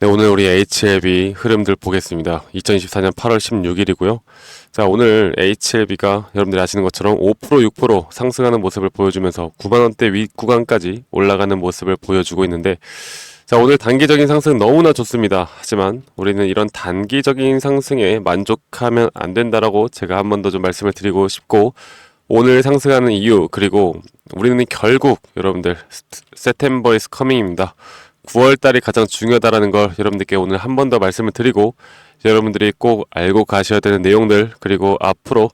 네, 오늘 우리 HLB 흐름들 보겠습니다. 2024년 8월 16일이고요. 자, 오늘 HLB가 여러분들이 아시는 것처럼 5%, 6% 상승하는 모습을 보여주면서 9만원대 윗 구간까지 올라가는 모습을 보여주고 있는데, 자, 오늘 단기적인 상승 너무나 좋습니다. 하지만 우리는 이런 단기적인 상승에 만족하면 안 된다라고 제가 한 번 더 좀 말씀을 드리고 싶고, 오늘 상승하는 이유, 그리고 우리는 결국 여러분들 September is coming입니다. 9월달이 가장 중요하다라는 걸 여러분들께 오늘 한 번 더 말씀을 드리고, 여러분들이 꼭 알고 가셔야 되는 내용들, 그리고 앞으로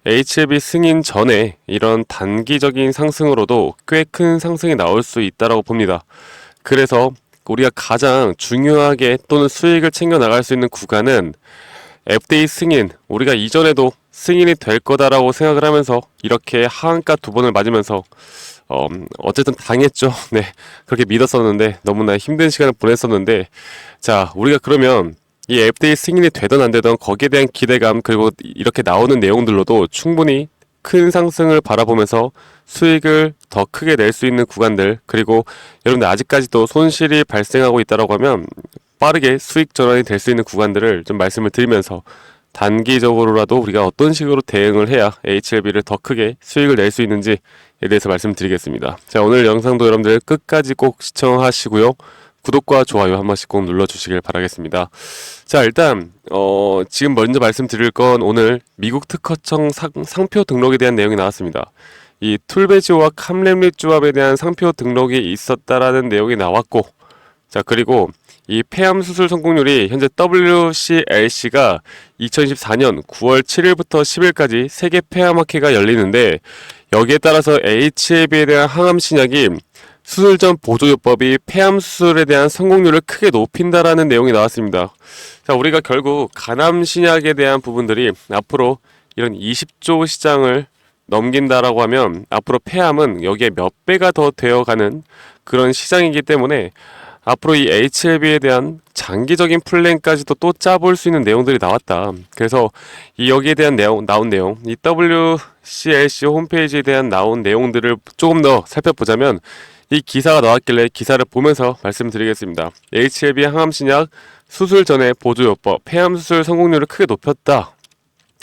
HLB 승인 전에 이런 단기적인 상승으로도 꽤 큰 상승이 나올 수 있다라고 봅니다. 그래서 우리가 가장 중요하게 또는 수익을 챙겨 나갈 수 있는 구간은 FDA 승인, 우리가 이전에도 승인이 될 거다라고 생각을 하면서 이렇게 하한가 두 번을 맞으면서 어쨌든 당했죠. 네, 그렇게 믿었었는데 너무나 힘든 시간을 보냈었는데, 자, 우리가 그러면 이 FDA 승인이 되든 안 되든 거기에 대한 기대감, 그리고 이렇게 나오는 내용들로도 충분히 큰 상승을 바라보면서 수익을 더 크게 낼 수 있는 구간들, 그리고 여러분들 아직까지도 손실이 발생하고 있다라고 하면 빠르게 수익 전환이 될 수 있는 구간들을 좀 말씀을 드리면서, 단기적으로라도 우리가 어떤 식으로 대응을 해야 HLB를 더 크게 수익을 낼 수 있는지에 대해서 말씀드리겠습니다. 자, 오늘 영상도 여러분들 끝까지 꼭 시청하시고요. 구독과 좋아요 한 번씩 꼭 눌러주시길 바라겠습니다. 자, 일단 지금 먼저 말씀드릴 건 오늘 미국 특허청 상표 등록에 대한 내용이 나왔습니다. 이 툴베지오와 캄렘립 조합에 대한 상표 등록이 있었다라는 내용이 나왔고, 자, 그리고 이 폐암 수술 성공률이 현재 WCLC가 2024년 9월 7일부터 10일까지 세계 폐암학회가 열리는데, 여기에 따라서 HLB에 대한 항암 신약이 수술 전 보조요법이 폐암 수술에 대한 성공률을 크게 높인다라는 내용이 나왔습니다. 자, 우리가 결국 간암 신약에 대한 부분들이 앞으로 이런 20조 시장을 넘긴다라고 하면 앞으로 폐암은 여기에 몇 배가 더 되어가는 그런 시장이기 때문에 앞으로 이 HLB에 대한 장기적인 플랜까지도 또 짜볼 수 있는 내용들이 나왔다. 그래서 이 여기에 대한 나온 내용, 이 WCLC 홈페이지에 대한 나온 내용들을 조금 더 살펴보자면, 이 기사가 나왔길래 기사를 보면서 말씀드리겠습니다. HLB 항암신약 수술 전에 보조요법 폐암 수술 성공률을 크게 높였다.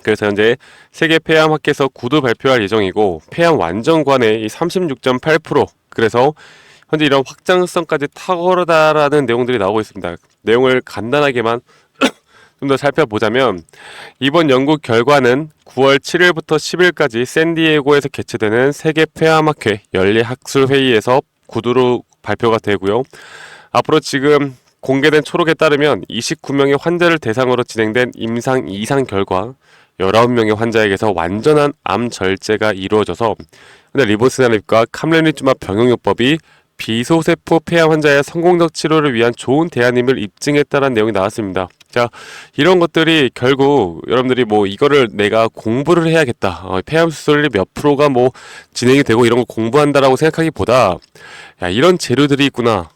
그래서 현재 세계 폐암학회에서 구두 발표할 예정이고, 폐암 완전관의 이 36.8%, 그래서 현재 이런 확장성까지 탁월하다라는 내용들이 나오고 있습니다. 내용을 간단하게만 좀 더 살펴보자면, 이번 연구 결과는 9월 7일부터 10일까지 샌디에고에서 개최되는 세계 폐암학회 연례학술회의에서 구두로 발표가 되고요. 앞으로 지금 공개된 초록에 따르면 29명의 환자를 대상으로 진행된 임상 2상 결과 19명의 환자에게서 완전한 암 절제가 이루어져서 리보스나립과 캄렘립주맙 병용요법이 비소세포 폐암 환자의 성공적 치료를 위한 좋은 대안임을 입증했다는 내용이 나왔습니다. 자, 이런 것들이 결국 여러분들이 뭐 이거를 내가 공부를 해야겠다, 폐암 수술이 몇 프로가 뭐 진행이 되고 이런 거 공부한다라고 생각하기보다, 야, 이런 재료들이 있구나,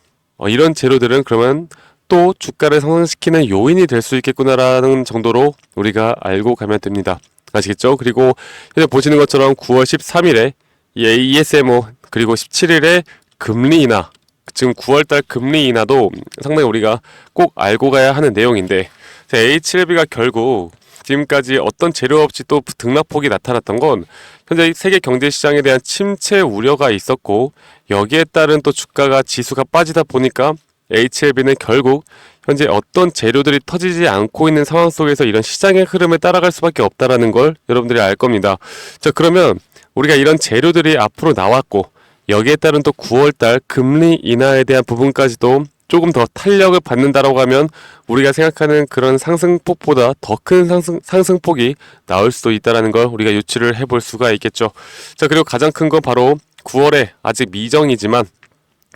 이런 재료들은 그러면 또 주가를 상승시키는 요인이 될 수 있겠구나라는 정도로 우리가 알고 가면 됩니다. 아시겠죠? 그리고 현재 보시는 것처럼 9월 13일에 ESMO, 그리고 17일에 금리 인하, 지금 9월달 금리 인하도 상당히 우리가 꼭 알고 가야 하는 내용인데, HLB가 결국 지금까지 어떤 재료 없이 또 등락폭이 나타났던 건 현재 세계 경제 시장에 대한 침체 우려가 있었고, 여기에 따른 또 주가가 지수가 빠지다 보니까 HLB는 결국 현재 어떤 재료들이 터지지 않고 있는 상황 속에서 이런 시장의 흐름에 따라갈 수밖에 없다라는 걸 여러분들이 알 겁니다. 자, 그러면 우리가 이런 재료들이 앞으로 나왔고, 여기에 따른 또 9월달 금리 인하에 대한 부분까지도 조금 더 탄력을 받는다라고 하면 우리가 생각하는 그런 상승폭보다 더 큰 상승폭이 나올 수도 있다는 걸 우리가 유추를 해볼 수가 있겠죠. 자, 그리고 가장 큰 건 바로 9월에 아직 미정이지만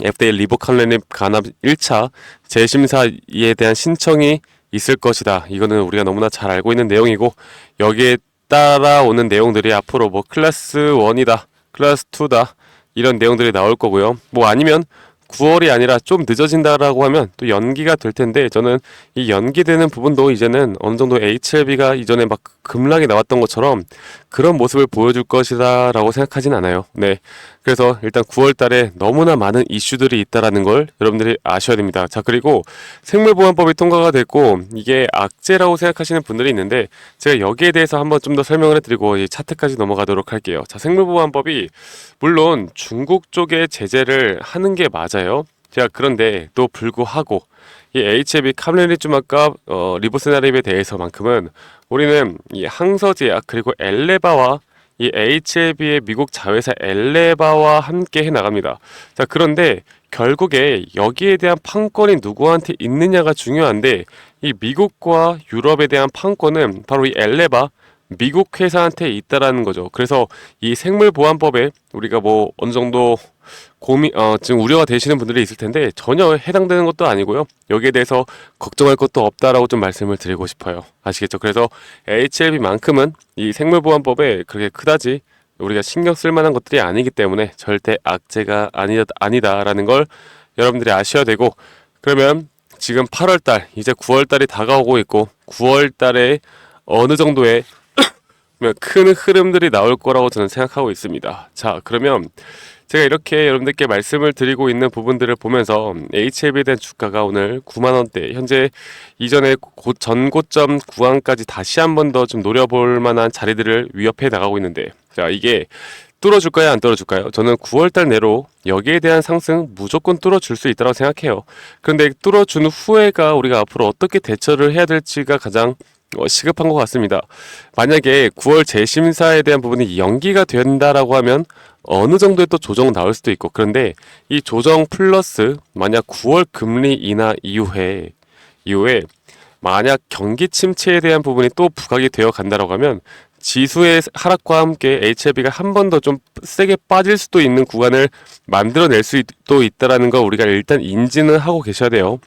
FDA 리보캄렘립 간암 1차 재심사에 대한 신청이 있을 것이다. 이거는 우리가 너무나 잘 알고 있는 내용이고, 여기에 따라오는 내용들이 앞으로 뭐 클래스 1이다, 클래스 2다, 이런 내용들이 나올 거고요. 뭐 아니면 9월이 아니라 좀 늦어진다라고 하면 또 연기가 될 텐데, 저는 이 연기되는 부분도 이제는 어느 정도 HLB가 이전에 막 급락이 나왔던 것처럼 그런 모습을 보여줄 것이다 라고 생각하진 않아요. 네. 그래서 일단 9월 달에 너무나 많은 이슈들이 있다라는 걸 여러분들이 아셔야 됩니다. 자, 그리고 생물보안법이 통과가 됐고 이게 악재라고 생각하시는 분들이 있는데 제가 여기에 대해서 한번 좀 더 설명을 해드리고 이 차트까지 넘어가도록 할게요. 자, 생물보안법이 물론 중국 쪽에 제재를 하는 게 맞아요. 제가 그런데 또 불구하고 이 HLB 카밀리주막과 리보세나립에 대해서만큼은 우리는 이 항서제약 그리고 엘레바와 이 HLB의 미국 자회사 엘레바와 함께 해나갑니다. 자, 그런데 결국에 여기에 대한 판권이 누구한테 있느냐가 중요한데 이 미국과 유럽에 대한 판권은 바로 이 엘레바 미국 회사한테 있다라는 거죠. 그래서 이 생물보안법에 우리가 뭐 어느 정도 지금 우려가 되시는 분들이 있을 텐데 전혀 해당되는 것도 아니고요. 여기에 대해서 걱정할 것도 없다라고 좀 말씀을 드리고 싶어요. 아시겠죠? 그래서 HLB만큼은 이 생물보안법에 그렇게 그다지 우리가 신경 쓸 만한 것들이 아니기 때문에 절대 악재가 아니다라는 걸 여러분들이 아셔야 되고, 그러면 지금 8월달 이제 9월달이 다가오고 있고 9월달에 어느 정도의 큰 흐름들이 나올 거라고 저는 생각하고 있습니다. 자, 그러면 제가 이렇게 여러분들께 말씀을 드리고 있는 부분들을 보면서 HLB에 대한 주가가 오늘 9만원대, 현재 이전에 전고점 구간까지 다시 한 번 더 좀 노려볼 만한 자리들을 위협해 나가고 있는데, 자, 이게 뚫어줄까요, 안 뚫어줄까요? 저는 9월달 내로 여기에 대한 상승 무조건 뚫어줄 수 있다고 생각해요. 그런데 뚫어준 후에가 우리가 앞으로 어떻게 대처를 해야 될지가 가장 시급한 것 같습니다. 만약에 9월 재심사에 대한 부분이 연기가 된다라고 하면 어느 정도의 또 조정 나올 수도 있고, 그런데 이 조정 플러스 만약 9월 금리 인하 이후에 만약 경기 침체에 대한 부분이 또 부각이 되어 간다라고 하면 지수의 하락과 함께 HLB가 한 번 더 좀 세게 빠질 수도 있는 구간을 만들어낼 수도 있다라는 거 우리가 일단 인지는 하고 계셔야 돼요.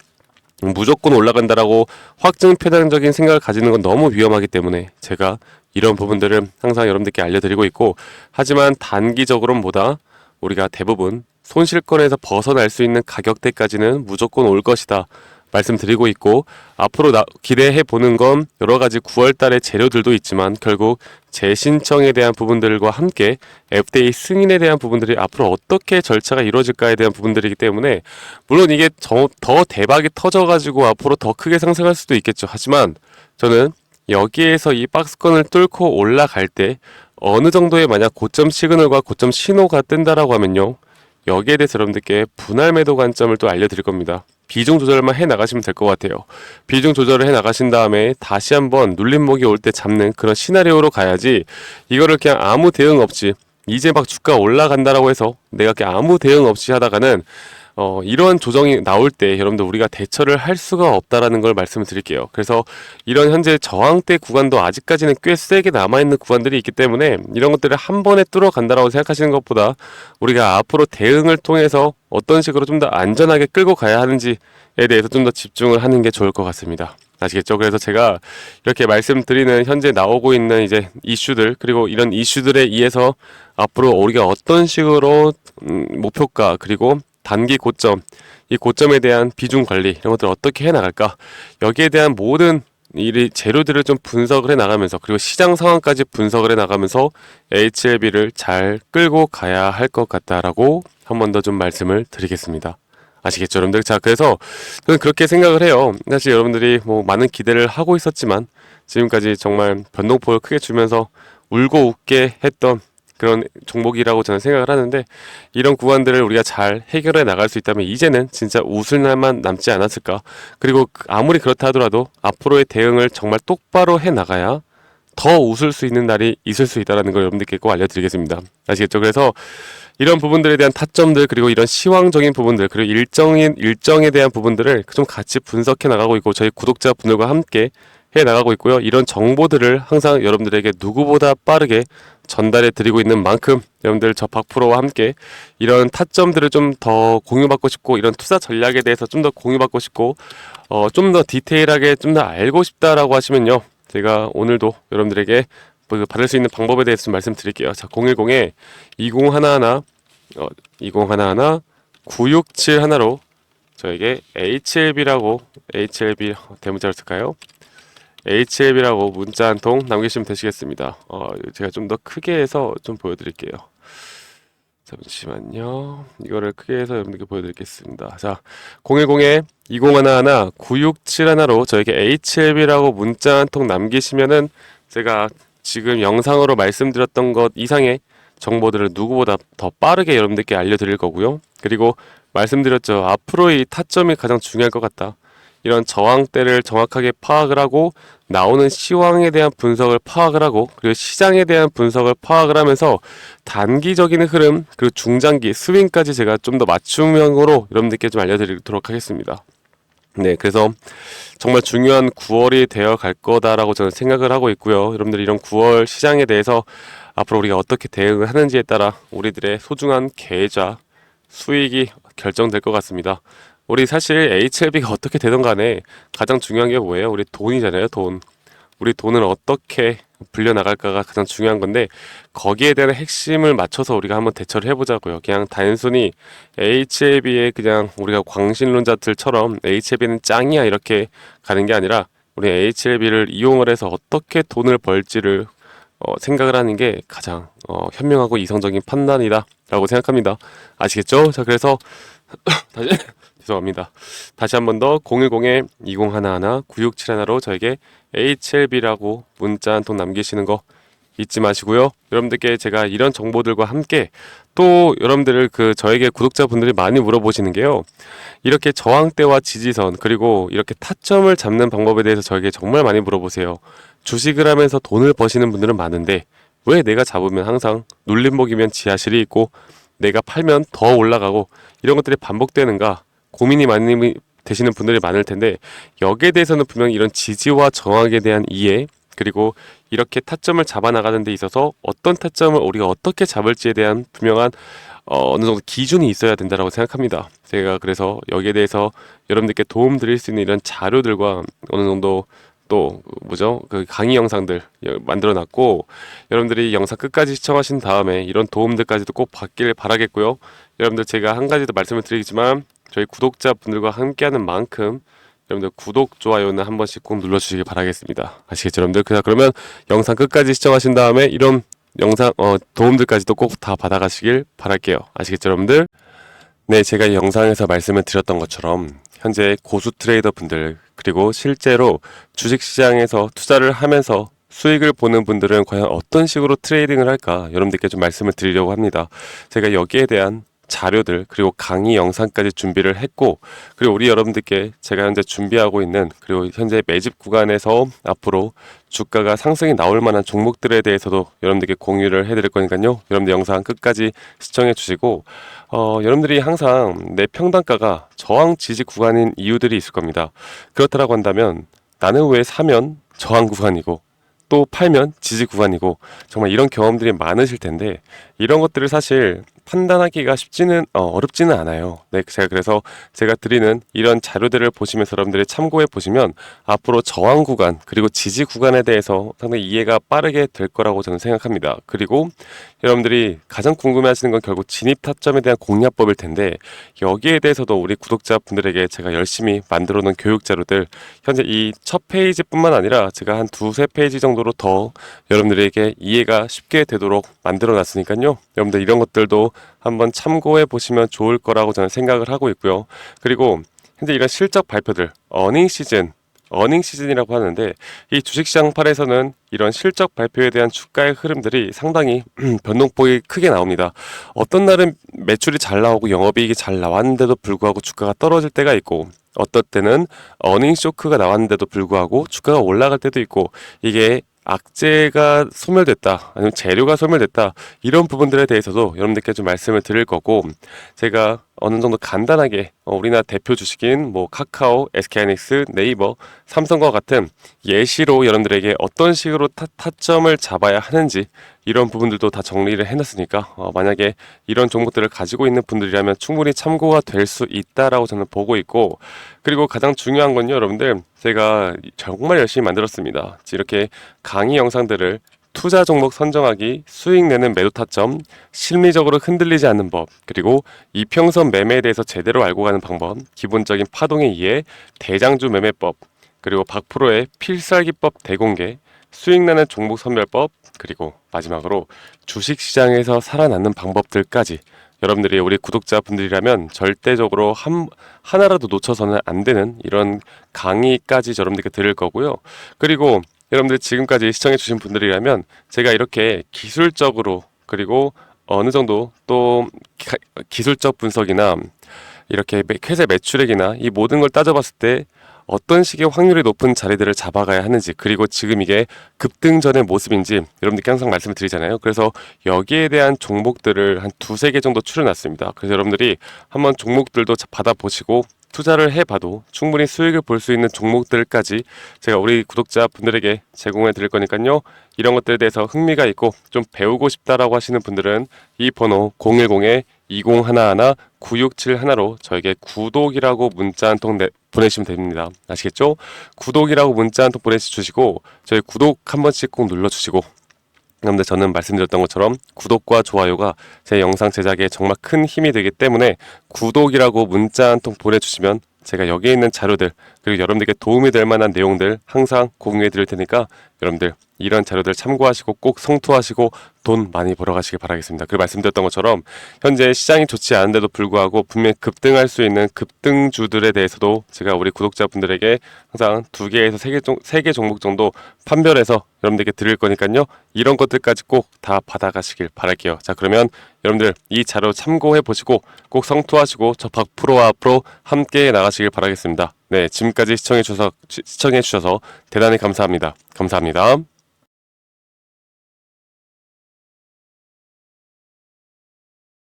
무조건 올라간다라고 확증 편향적인 생각을 가지는 건 너무 위험하기 때문에 제가 이런 부분들을 항상 여러분들께 알려드리고 있고, 하지만 단기적으로는 보다 우리가 대부분 손실권에서 벗어날 수 있는 가격대까지는 무조건 올 것이다 말씀드리고 있고, 앞으로 기대해 보는 건 여러 가지 9월 달에 재료들도 있지만 결국 재신청에 대한 부분들과 함께 FDA 승인에 대한 부분들이 앞으로 어떻게 절차가 이루어질까에 대한 부분들이기 때문에, 물론 이게 더 대박이 터져가지고 앞으로 더 크게 상승할 수도 있겠죠. 하지만 저는 여기에서 이 박스권을 뚫고 올라갈 때 어느 정도의 만약 고점 시그널과 고점 신호가 뜬다라고 하면요, 여기에 대해서 여러분들께 분할 매도 관점을 또 알려드릴 겁니다. 비중 조절만 해 나가시면 될 것 같아요. 비중 조절을 해 나가신 다음에 다시 한번 눌림목이 올 때 잡는 그런 시나리오로 가야지, 이거를 그냥 아무 대응 없이 이제 막 주가 올라간다라고 해서 내가 그냥 아무 대응 없이 하다가는 이러한 조정이 나올 때 여러분들 우리가 대처를 할 수가 없다라는 걸 말씀을 드릴게요. 그래서 이런 현재 저항대 구간도 아직까지는 꽤 세게 남아있는 구간들이 있기 때문에 이런 것들을 한 번에 뚫어간다라고 생각하시는 것보다 우리가 앞으로 대응을 통해서 어떤 식으로 좀 더 안전하게 끌고 가야 하는지에 대해서 좀 더 집중을 하는 게 좋을 것 같습니다. 아시겠죠? 그래서 제가 이렇게 말씀드리는 현재 나오고 있는 이제 이슈들, 그리고 이런 이슈들에 의해서 앞으로 우리가 어떤 식으로 목표가 그리고 단기 고점, 이 고점에 대한 비중 관리 이런 것들을 어떻게 해나갈까, 여기에 대한 모든 이 재료들을 좀 분석을 해나가면서, 그리고 시장 상황까지 분석을 해나가면서 HLB를 잘 끌고 가야 할 것 같다라고 한 번 더 좀 말씀을 드리겠습니다. 아시겠죠, 여러분들? 자, 그래서 저는 그렇게 생각을 해요. 사실 여러분들이 뭐 많은 기대를 하고 있었지만 지금까지 정말 변동폭을 크게 주면서 울고 웃게 했던 그런 종목이라고 저는 생각을 하는데, 이런 구간들을 우리가 잘 해결해 나갈 수 있다면 이제는 진짜 웃을 날만 남지 않았을까. 그리고 아무리 그렇다 하더라도 앞으로의 대응을 정말 똑바로 해 나가야 더 웃을 수 있는 날이 있을 수 있다는 걸 여러분들께 꼭 알려드리겠습니다. 아시겠죠? 그래서 이런 부분들에 대한 타점들, 그리고 이런 시황적인 부분들, 그리고 일정에 대한 부분들을 좀 같이 분석해 나가고 있고, 저희 구독자분들과 함께 해 나가고 있고요. 이런 정보들을 항상 여러분들에게 누구보다 빠르게 전달해 드리고 있는 만큼 여러분들 저 박프로와 함께 이런 타점들을 좀 더 공유받고 싶고, 이런 투자 전략에 대해서 좀 더 공유받고 싶고, 좀 더 디테일하게 좀 더 알고 싶다라고 하시면요, 제가 오늘도 여러분들에게 받을 수 있는 방법에 대해서 좀 말씀드릴게요. 자, 010에 2011 9671로 저에게 HLB 대문자로 쓸까요? HLB라고 문자 한 통 남기시면 되시겠습니다. 제가 좀 더 크게 해서 좀 보여드릴게요. 잠시만요. 이거를 크게 해서 여러분들께 보여드리겠습니다. 자, 010-2011-9671로 저에게 HLB라고 문자 한 통 남기시면은 제가 지금 영상으로 말씀드렸던 것 이상의 정보들을 누구보다 더 빠르게 여러분들께 알려드릴 거고요. 그리고 말씀드렸죠. 앞으로 이 타점이 가장 중요할 것 같다. 이런 저항대를 정확하게 파악을 하고 나오는 시황에 대한 분석을 파악을 하고 그리고 시장에 대한 분석을 파악을 하면서 단기적인 흐름 그리고 중장기 스윙까지 제가 좀 더 맞춤형으로 여러분들께 좀 알려드리도록 하겠습니다. 네, 그래서 정말 중요한 9월이 되어 갈 거다라고 저는 생각을 하고 있고요. 여러분들 이런 9월 시장에 대해서 앞으로 우리가 어떻게 대응을 하는지에 따라 우리들의 소중한 계좌 수익이 결정될 것 같습니다. 우리 사실 HLB가 어떻게 되든 간에 가장 중요한 게 뭐예요? 우리 돈이잖아요, 돈. 우리 돈을 어떻게 불려나갈까가 가장 중요한 건데 거기에 대한 핵심을 맞춰서 우리가 한번 대처를 해보자고요. 그냥 단순히 HLB에 그냥 우리가 광신론자들처럼 HLB는 짱이야 이렇게 가는 게 아니라 우리 HLB를 이용을 해서 어떻게 돈을 벌지를 생각을 하는 게 가장 현명하고 이성적인 판단이다 라고 생각합니다. 아시겠죠? 자, 그래서 다시 죄송합니다. 다시 한 번 더 010-2011-9671로 저에게 HLB라고 문자 한 통 남기시는 거 잊지 마시고요. 여러분들께 제가 이런 정보들과 함께 또 여러분들 저에게 구독자분들이 많이 물어보시는 게요. 이렇게 저항대와 지지선 그리고 이렇게 타점을 잡는 방법에 대해서 저에게 정말 많이 물어보세요. 주식을 하면서 돈을 버시는 분들은 많은데 왜 내가 잡으면 항상 눌림목이면 지하실이 있고 내가 팔면 더 올라가고 이런 것들이 반복되는가 고민이 많이 되시는 분들이 많을 텐데 여기에 대해서는 분명히 이런 지지와 저항에 대한 이해 그리고 이렇게 타점을 잡아 나가는 데 있어서 어떤 타점을 우리가 어떻게 잡을지에 대한 분명한 어느 정도 기준이 있어야 된다고 생각합니다. 제가 그래서 여기에 대해서 여러분들께 도움 드릴 수 있는 이런 자료들과 어느 정도 또 강의 영상들 만들어 놨고 여러분들이 영상 끝까지 시청하신 다음에 이런 도움들까지도 꼭 받길 바라겠고요. 여러분들 제가 한 가지 더 말씀을 드리겠지만 저희 구독자분들과 함께하는 만큼 여러분들 구독, 좋아요는 한 번씩 꼭 눌러주시기 바라겠습니다. 아시겠죠 여러분들? 그러면 영상 끝까지 시청하신 다음에 이런 영상 도움들까지도 꼭 다 받아가시길 바랄게요. 아시겠죠 여러분들? 네, 제가 이 영상에서 말씀을 드렸던 것처럼 현재 고수 트레이더 분들 그리고 실제로 주식시장에서 투자를 하면서 수익을 보는 분들은 과연 어떤 식으로 트레이딩을 할까 여러분들께 좀 말씀을 드리려고 합니다. 제가 여기에 대한 자료들 그리고 강의 영상까지 준비를 했고 그리고 우리 여러분들께 제가 현재 준비하고 있는 그리고 현재 매집 구간에서 앞으로 주가가 상승이 나올 만한 종목들에 대해서도 여러분들께 공유를 해드릴 거니까요. 여러분들 영상 끝까지 시청해 주시고 여러분들이 항상 내 평단가가 저항 지지 구간인 이유들이 있을 겁니다. 그렇다라고 한다면 나는 왜 사면 저항 구간이고 또 팔면 지지 구간이고 정말 이런 경험들이 많으실 텐데 이런 것들을 사실 판단하기가 어렵지는 않아요. 네, 그래서 제가 드리는 이런 자료들을 보시면서 여러분들이 참고해 보시면 앞으로 저항 구간 그리고 지지 구간에 대해서 상당히 이해가 빠르게 될 거라고 저는 생각합니다. 그리고 여러분들이 가장 궁금해하시는 건 결국 진입 타점에 대한 공략법일 텐데 여기에 대해서도 우리 구독자분들에게 제가 열심히 만들어 놓은 교육 자료들 현재 이 첫 페이지뿐만 아니라 제가 한 두세 페이지 정도로 더 여러분들에게 이해가 쉽게 되도록 만들어 놨으니까요. 여러분들 이런 것들도 한번 참고해 보시면 좋을 거라고 저는 생각을 하고 있고요. 그리고 현재 이런 실적 발표들 어닝 시즌이라고 하는데 이 주식시장 팔에서는 이런 실적 발표에 대한 주가의 흐름들이 상당히 변동폭이 크게 나옵니다. 어떤 날은 매출이 잘 나오고 영업이익이 잘 나왔는데도 불구하고 주가가 떨어질 때가 있고 어떨 때는 어닝 쇼크가 나왔는데도 불구하고 주가가 올라갈 때도 있고 이게 악재가 소멸됐다 아니면 재료가 소멸됐다 이런 부분들에 대해서도 여러분들께 좀 말씀을 드릴 거고 제가 어느 정도 간단하게 우리나라 대표 주식인 카카오, SK하이닉스, 네이버, 삼성과 같은 예시로 여러분들에게 어떤 식으로 타점을 잡아야 하는지 이런 부분들도 다 정리를 해놨으니까 만약에 이런 종목들을 가지고 있는 분들이라면 충분히 참고가 될 수 있다라고 저는 보고 있고 그리고 가장 중요한 건요 여러분들 제가 정말 열심히 만들었습니다. 이렇게 강의 영상들을 투자 종목 선정하기, 수익 내는 매도 타점, 심리적으로 흔들리지 않는 법, 그리고 이평선 매매에 대해서 제대로 알고 가는 방법, 기본적인 파동의 이해, 대장주 매매법, 그리고 박프로의 필살기법 대공개, 수익나는 종목 선별법, 그리고 마지막으로 주식시장에서 살아남는 방법들까지 여러분들이 우리 구독자분들이라면 절대적으로 하나라도 놓쳐서는 안 되는 이런 강의까지 여러분들께 들을 거고요. 그리고 여러분들 지금까지 시청해주신 분들이라면 제가 이렇게 기술적으로 그리고 어느 정도 또 기술적 분석이나 이렇게 회사 매출액이나 이 모든 걸 따져봤을 때 어떤 식의 확률이 높은 자리들을 잡아가야 하는지, 그리고 지금 이게 급등 전의 모습인지 여러분들께 항상 말씀을 드리잖아요. 그래서 여기에 대한 종목들을 한 두세 개 정도 추려놨습니다. 그래서 여러분들이 한번 종목들도 받아보시고 투자를 해봐도 충분히 수익을 볼 수 있는 종목들까지 제가 우리 구독자분들에게 제공해 드릴 거니까요. 이런 것들에 대해서 흥미가 있고 좀 배우고 싶다라고 하시는 분들은 이 번호 010-2011-9671로 저에게 구독이라고 문자 한 통 보내시면 됩니다. 아시겠죠? 구독이라고 문자 한 통 보내주시고 저희 구독 한 번씩 꼭 눌러주시고, 그런데 저는 말씀드렸던 것처럼 구독과 좋아요가 제 영상 제작에 정말 큰 힘이 되기 때문에 구독이라고 문자 한 통 보내주시면 제가 여기에 있는 자료들 그리고 여러분들께 도움이 될 만한 내용들 항상 공유해 드릴 테니까 여러분들 이런 자료들 참고하시고 꼭 성투하시고 돈 많이 벌어가시길 바라겠습니다. 그리고 말씀드렸던 것처럼 현재 시장이 좋지 않은데도 불구하고 분명히 급등할 수 있는 급등주들에 대해서도 제가 우리 구독자분들에게 항상 2개에서 3개 종목 정도 판별해서 여러분들께 드릴 거니까요. 이런 것들까지 꼭 다 받아가시길 바랄게요. 자, 그러면 여러분들 이 자료 참고해 보시고 꼭 성투하시고 저 박프로와 앞으로 함께 나가시길 바라겠습니다. 네, 지금까지 시청해 주셔서 대단히 감사합니다. 감사합니다.